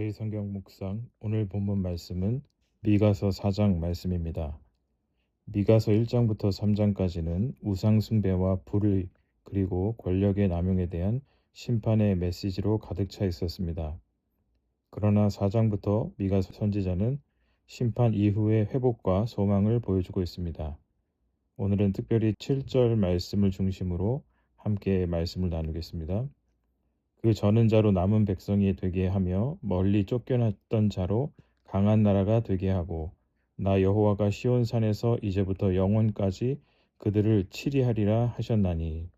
매일 성경 묵상 오늘 본문 말씀은 미가서 4장 말씀입니다. 미가서 1장부터 3장까지는 우상 숭배와 불의 그리고 권력의 남용에 대한 심판의 메시지로 가득 차 있었습니다. 그러나 4장부터 미가서 선지자는 심판 이후의 회복과 소망을 보여주고 있습니다. 오늘은 특별히 7절 말씀을 중심으로 함께 말씀을 나누겠습니다. 그 저는 자로 남은 백성이 되게 하며 멀리 쫓겨났던 자로 강한 나라가 되게 하고 나 여호와가 시온 산에서 이제부터 영원까지 그들을 치리하리라 하셨나니.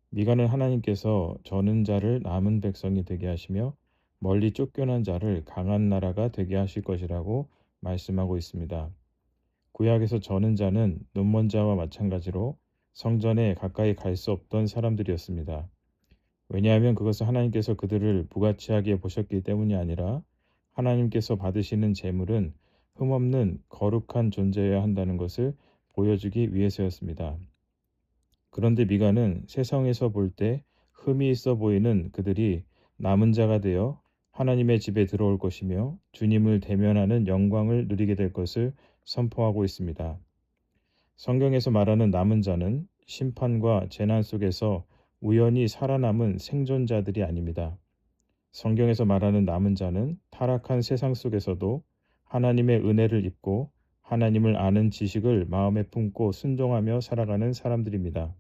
미가는 하나님께서 저는 자를 남은 백성이 되게 하시며 멀리 쫓겨난 자를 강한 나라가 되게 하실 것이라고 말씀하고 있습니다. 구약에서 저는 자는 눈먼 자와 마찬가지로 성전에 가까이 갈 수 없던 사람들이었습니다. 왜냐하면 그것은 하나님께서 그들을 부가치하게 보셨기 때문이 아니라 하나님께서 받으시는 제물은 흠없는 거룩한 존재여야 한다는 것을 보여주기 위해서였습니다. 그런데 미가는 세상에서 볼 때 흠이 있어 보이는 그들이 남은 자가 되어 하나님의 집에 들어올 것이며 주님을 대면하는 영광을 누리게 될 것을 선포하고 있습니다. 성경에서 말하는 남은 자는 심판과 재난 속에서 우연히 살아남은 생존자들이 아닙니다. 성경에서 말하는 남은 자는 타락한 세상 속에서도 하나님의 은혜를 입고 하나님을 아는 지식을 마음에 품고 순종하며 살아가는 사람들입니다.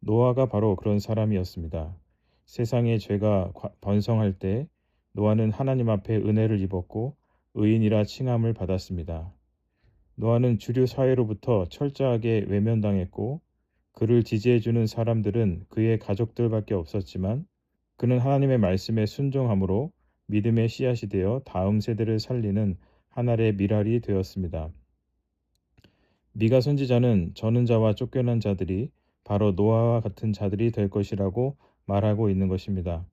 노아가 바로 그런 사람이었습니다. 세상의 죄가 번성할 때 노아는 하나님 앞에 은혜를 입었고 의인이라 칭함을 받았습니다. 노아는 주류 사회로부터 철저하게 외면당했고 그를 지지해주는 사람들은 그의 가족들밖에 없었지만 그는 하나님의 말씀에 순종함으로 믿음의 씨앗이 되어 다음 세대를 살리는 하나의 미랄이 되었습니다. 미가 선지자는 저는 자와 쫓겨난 자들이 바로 노아와 같은 자들이 될 것이라고 말하고 있는 것입니다.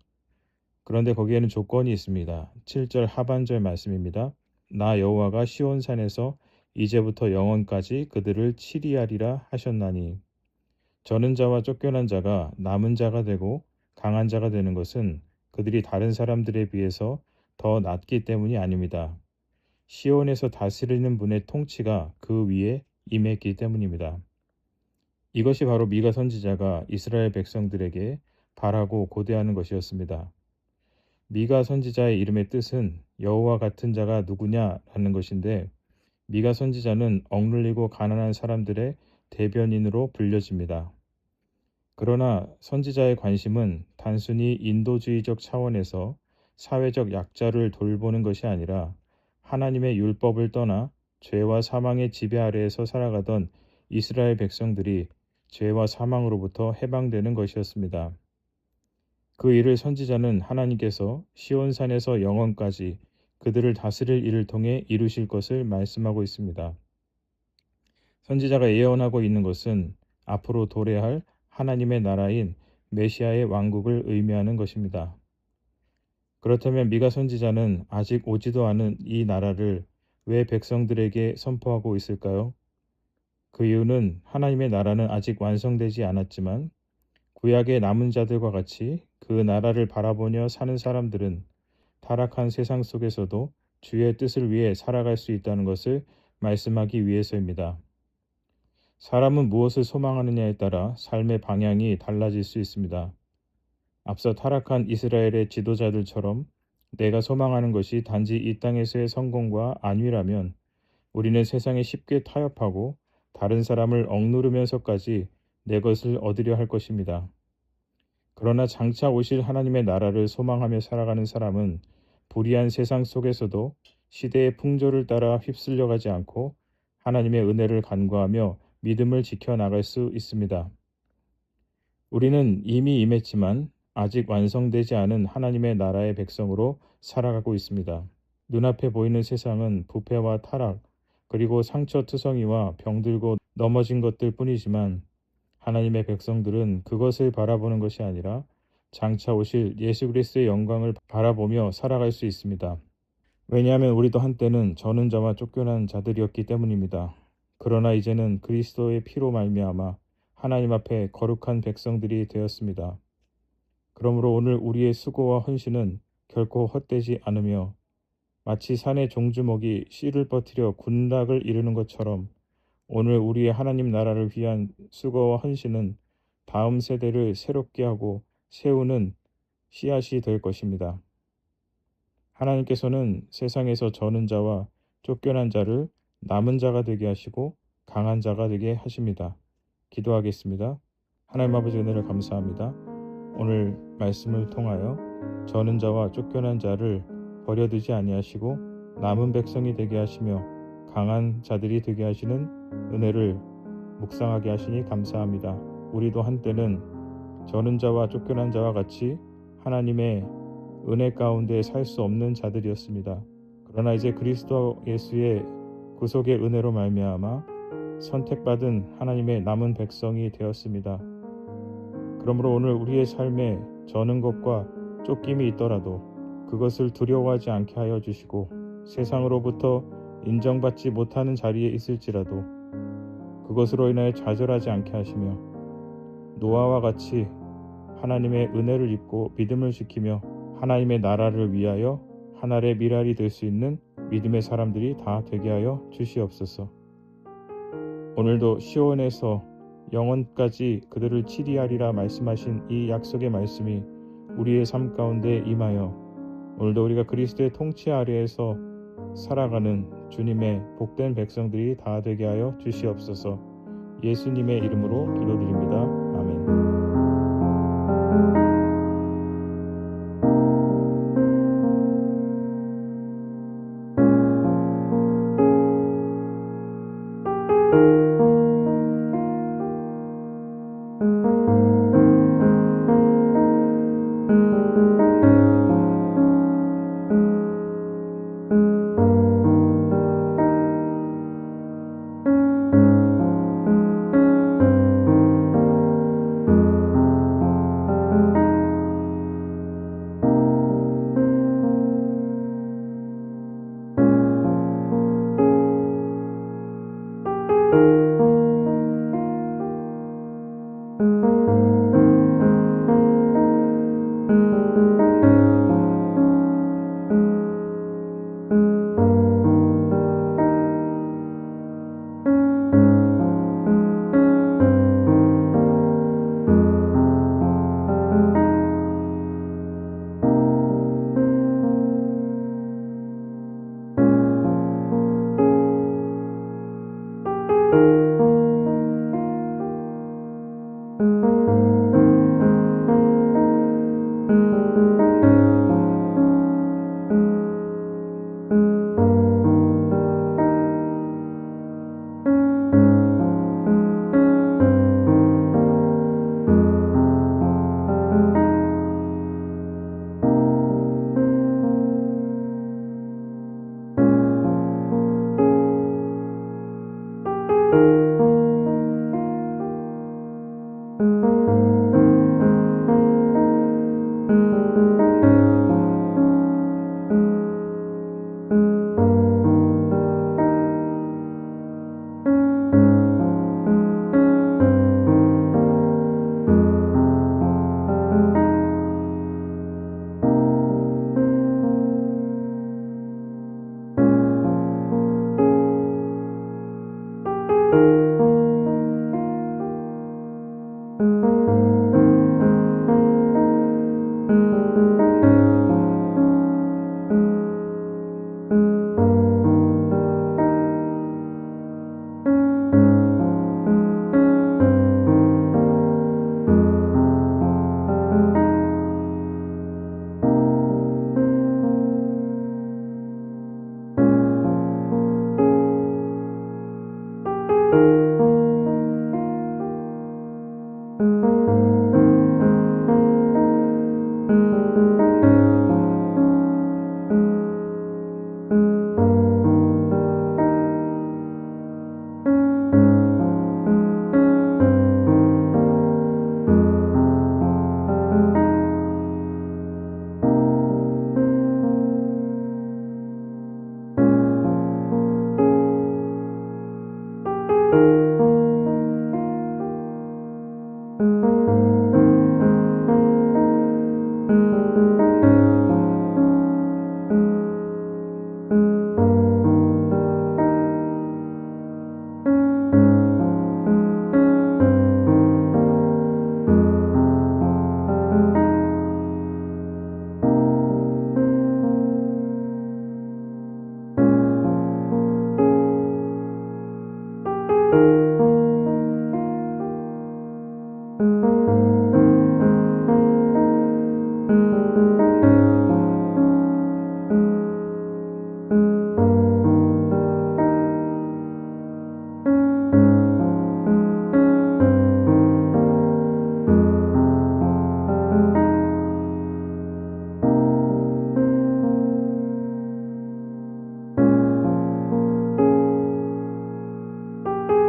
그런데 거기에는 조건이 있습니다. 7절 하반절 말씀입니다. 나 여호와가 시온산에서 이제부터 영원까지 그들을 치리하리라 하셨나니. 저는 자와 쫓겨난 자가 남은 자가 되고 강한 자가 되는 것은 그들이 다른 사람들에 비해서 더 낫기 때문이 아닙니다. 시온에서 다스리는 분의 통치가 그 위에 임했기 때문입니다. 이것이 바로 미가 선지자가 이스라엘 백성들에게 바라고 고대하는 것이었습니다. 미가 선지자의 이름의 뜻은 여호와 같은 자가 누구냐라는 것인데 미가 선지자는 억눌리고 가난한 사람들의 대변인으로 불려집니다. 그러나 선지자의 관심은 단순히 인도주의적 차원에서 사회적 약자를 돌보는 것이 아니라 하나님의 율법을 떠나 죄와 사망의 지배 아래에서 살아가던 이스라엘 백성들이 죄와 사망으로부터 해방되는 것이었습니다. 그 일을 선지자는 하나님께서 시온산에서 영원까지 그들을 다스릴 일을 통해 이루실 것을 말씀하고 있습니다. 선지자가 예언하고 있는 것은 앞으로 도래할 하나님의 나라인 메시아의 왕국을 의미하는 것입니다. 그렇다면 미가 선지자는 아직 오지도 않은 이 나라를 왜 백성들에게 선포하고 있을까요? 그 이유는 하나님의 나라는 아직 완성되지 않았지만 구약의 남은 자들과 같이 그 나라를 바라보며 사는 사람들은 타락한 세상 속에서도 주의 뜻을 위해 살아갈 수 있다는 것을 말씀하기 위해서입니다. 사람은 무엇을 소망하느냐에 따라 삶의 방향이 달라질 수 있습니다. 앞서 타락한 이스라엘의 지도자들처럼 내가 소망하는 것이 단지 이 땅에서의 성공과 안위라면 우리는 세상에 쉽게 타협하고 다른 사람을 억누르면서까지 내 것을 얻으려 할 것입니다. 그러나 장차 오실 하나님의 나라를 소망하며 살아가는 사람은 불의한 세상 속에서도 시대의 풍조를 따라 휩쓸려가지 않고 하나님의 은혜를 간구하며 믿음을 지켜나갈 수 있습니다. 우리는 이미 임했지만 아직 완성되지 않은 하나님의 나라의 백성으로 살아가고 있습니다. 눈앞에 보이는 세상은 부패와 타락, 그리고 상처투성이와 병들고 넘어진 것들 뿐이지만 하나님의 백성들은 그것을 바라보는 것이 아니라 장차 오실 예수 그리스도의 영광을 바라보며 살아갈 수 있습니다. 왜냐하면 우리도 한때는 저는 자와 쫓겨난 자들이었기 때문입니다. 그러나 이제는 그리스도의 피로 말미암아 하나님 앞에 거룩한 백성들이 되었습니다. 그러므로 오늘 우리의 수고와 헌신은 결코 헛되지 않으며 마치 산의 종주먹이 씨를 퍼뜨려 군락을 이루는 것처럼 오늘 우리의 하나님 나라를 위한 수고와 헌신은 다음 세대를 새롭게 하고 세우는 씨앗이 될 것입니다. 하나님께서는 세상에서 저는 자와 쫓겨난 자를 남은 자가 되게 하시고 강한 자가 되게 하십니다. 기도하겠습니다. 하나님 아버지 은혜를 감사합니다. 오늘 말씀을 통하여 저는 자와 쫓겨난 자를 버려두지 아니하시고 남은 백성이 되게 하시며 강한 자들이 되게 하시는 은혜를 묵상하게 하시니 감사합니다. 우리도 한때는 저는 자와 쫓겨난 자와 같이 하나님의 은혜 가운데 살 수 없는 자들이었습니다. 그러나 이제 그리스도 예수의 구속의 은혜로 말미암아 선택받은 하나님의 남은 백성이 되었습니다. 그러므로 오늘 우리의 삶에 저는 것과 쫓김이 있더라도 그것을 두려워하지 않게 하여 주시고 세상으로부터 인정받지 못하는 자리에 있을지라도 그것으로 인하여 좌절하지 않게 하시며 노아와 같이 하나님의 은혜를 입고 믿음을 지키며 하나님의 나라를 위하여 하나의 미랄이 될 수 있는 믿음의 사람들이 다 되게 하여 주시옵소서. 오늘도 시온에서 영원까지 그들을 치리하리라 말씀하신 이 약속의 말씀이 우리의 삶 가운데 임하여 오늘도 우리가 그리스도의 통치 아래에서 살아가는 주님의 복된 백성들이 다 되게 하여 주시옵소서. 예수님의 이름으로 기도드립니다. 아멘.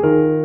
you